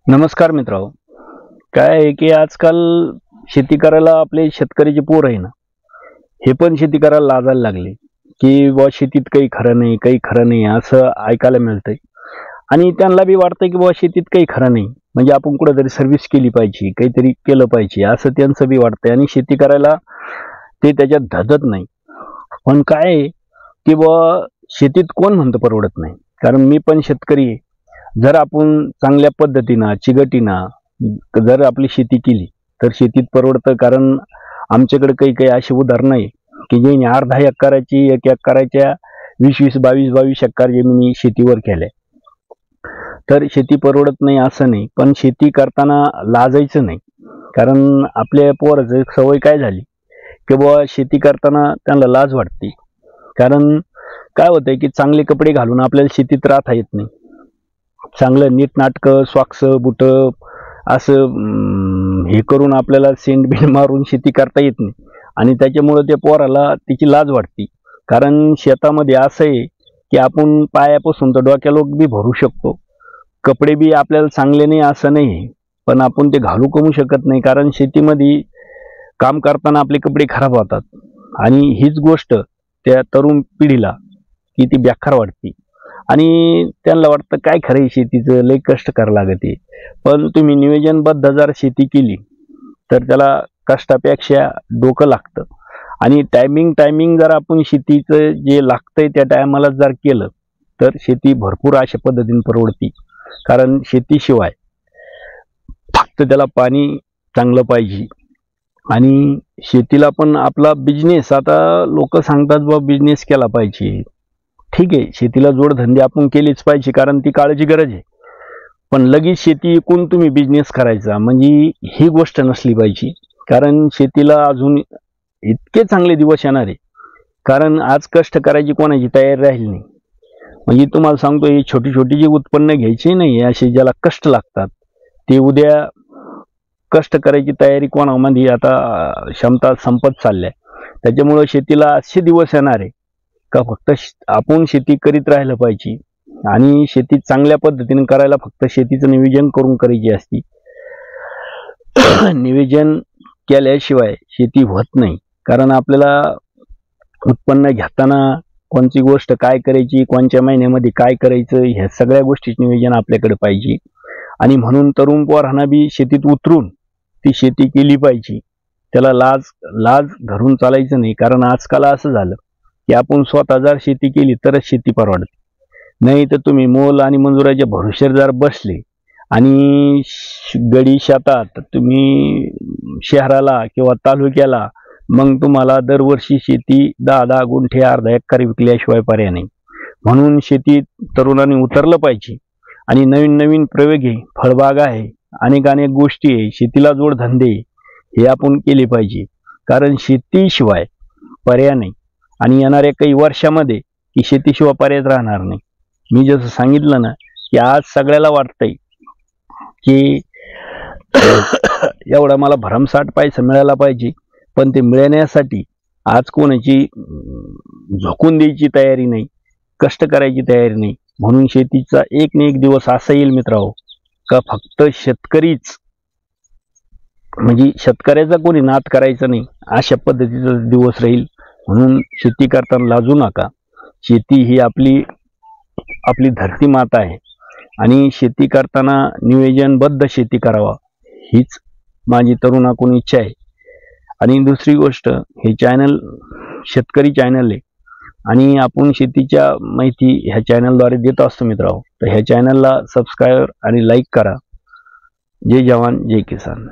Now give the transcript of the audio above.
नमस्कार मित्रांनो, काय आहे की आजकाल शेती करायला आपले शेतकरी जे पोर आहे ना, हे पण शेती करायला लाजायला लागले की बुवा शेतीत काही खरं नाही, काही खरं नाही असं ऐकायला मिळतंय. आणि त्यांना बी वाटतंय की बुवा शेतीत काही खरं नाही, म्हणजे आपण कुठेतरी सर्व्हिस केली पाहिजे, काहीतरी केलं पाहिजे असं त्यांचं बी वाटतंय आणि शेती करायला ते त्याच्यात धजत नाही. पण काय आहे की बुवा शेतीत कोण म्हणतं परवडत नाही, कारण मी पण शेतकरी आहे. जर आपण चांगल्या पद्धतीनं चिगटीनं जर आपली शेती केली तर शेतीत परवडतं. कारण आमच्याकडे काही काही अशी उदाहरणं आहे की ज्यांनी अर्धा एकराची एक एकराच्या 20-20 22-22 एकर जमिनी शेतीवर केल्या. तर शेती परवडत नाही असं नाही, पण शेती करताना लाजायचं नाही. कारण आपल्या पोराचं सवय काय झाली की बुवा शेती करताना त्यांना लाज वाटते. कारण काय होतंय की चांगले कपडे घालून आपल्याला शेतीत राहता येत नाही. चांगलं नीटनाटकं सॉक्स बुट असं हे करून आपल्याला सेंट बिंट मारून शेती करता येत नाही. आणि त्याच्यामुळं त्या पोराला तिची लाज वाटते. कारण शेतामध्ये असं आहे की आपण पायापासून तर डोक्याला बी भरू शकतो, कपडे बी आपल्याला चांगले नाही असं नाही, पण आपण ते घालू कमू शकत नाही. कारण शेतीमध्ये काम करताना आपले कपडे खराब होतात. आणि हीच गोष्ट त्या तरुण पिढीला की ती बेकार वाटते. आणि त्यांना वाटतं काय खरं आहे शेतीचं, लई कष्ट करावं लागते. पण तुम्ही नियोजनबद्ध जर शेती केली तर त्याला कष्टापेक्षा डोकं लागतं. आणि टायमिंग जर आपण शेतीचं जे लागतंय त्या टायमाला जर केलं तर शेती भरपूर अशा पद्धतीने परवडती. कारण शेतीशिवाय फक्त त्याला पाणी चांगलं पाहिजे. आणि शेतीला पण आपला बिझनेस, आता लोक सांगतात बा बिझनेस केला पाहिजे, ठीक आहे, शेतीला जोडधंदे आपण केलेच पाहिजे कारण ती काळाची गरज आहे. पण लगेच शेती विकून तुम्ही बिझनेस करायचा म्हणजे ही गोष्ट नसली पाहिजे. कारण शेतीला अजून इतके चांगले दिवस येणार आहे. कारण आज कष्ट करायची कोणाची तयारी राहिली नाही. म्हणजे तुम्हाला सांगतो, ही छोटी छोटी जी उत्पन्न घ्यायची नाही, असे ज्याला कष्ट लागतात ते उद्या कष्ट करायची तयारी कोणामध्ये आता क्षमता संपत चालल्या. त्याच्यामुळं शेतीला असे दिवस येणार आहे का फक्त आपण शेती करीत राहिलं पाहिजे. आणि शेती चांगल्या पद्धतीने करायला फक्त शेतीचं नियोजन करून करायची असती. नियोजन केल्याशिवाय शेती होत नाही. कारण आपल्याला उत्पन्न घेताना कोणती गोष्ट काय करायची, कोणत्या महिन्यामध्ये काय करायचं, ह्या सगळ्या गोष्टीचं नियोजन आपल्याकडे पाहिजे. आणि म्हणून तरुण पोरांना बी शेतीत उतरून ती शेती केली पाहिजे. त्याला लाज धरून चालायचं नाही. कारण आजकाल असं झालं की आपण स्वतः जर शेती केली तरच शेती परवडते. नाही तर तुम्ही मोल आणि मंजुराच्या भरोश्यावर जर बसले आणि गडी शेतात तुम्ही शहराला किंवा तालुक्याला, मग तुम्हाला दरवर्षी शेती 10-10 गुंठे अर्धा एकर विकल्याशिवाय पर्याय नाही. म्हणून शेतीत तरुणांनी उतरलं पाहिजे. आणि नवीन नवीन प्रयोग आहे, फळबाग आहे, अनेक गोष्टी आहे, शेतीला जोडधंदे हे आपण केले पाहिजे. कारण शेतीशिवाय पर्याय नाही. आणि येणाऱ्या काही वर्षामध्ये की शेतीशिवाय पर्याय राहणार नाही. मी जसं सांगितलं ना की आज सगळ्याला वाटतंय की एवढा मला भरमसाठ पैसा मिळाला पाहिजे, पण ते मिळण्यासाठी आज कोणाची झोकून द्यायची तयारी नाही, कष्ट करायची तयारी नाही. म्हणून शेतीचा एक ना एक दिवस असा येईल मित्रांनो का फक्त शेतकरीच, म्हणजे शेतकऱ्याचा कोणी नाद करायचा नाही अशा पद्धतीचा दिवस राहील. म्हणून शेती करताना लाजू नका. शेती ही आपली धरती माता आहे. आणि शेती करताना नियोजनबद्ध शेती करावा हीच माझी तरुणाकडून इच्छा आहे. आणि दुसरी गोष्ट, हे चॅनल शेतकरी चॅनल आहे आणि आपण शेतीच्या माहिती ह्या चॅनलद्वारे देत असतो मित्रांनो. तर ह्या चॅनलला सबस्क्राईब आणि लाईक करा. जय जवान जय किसान.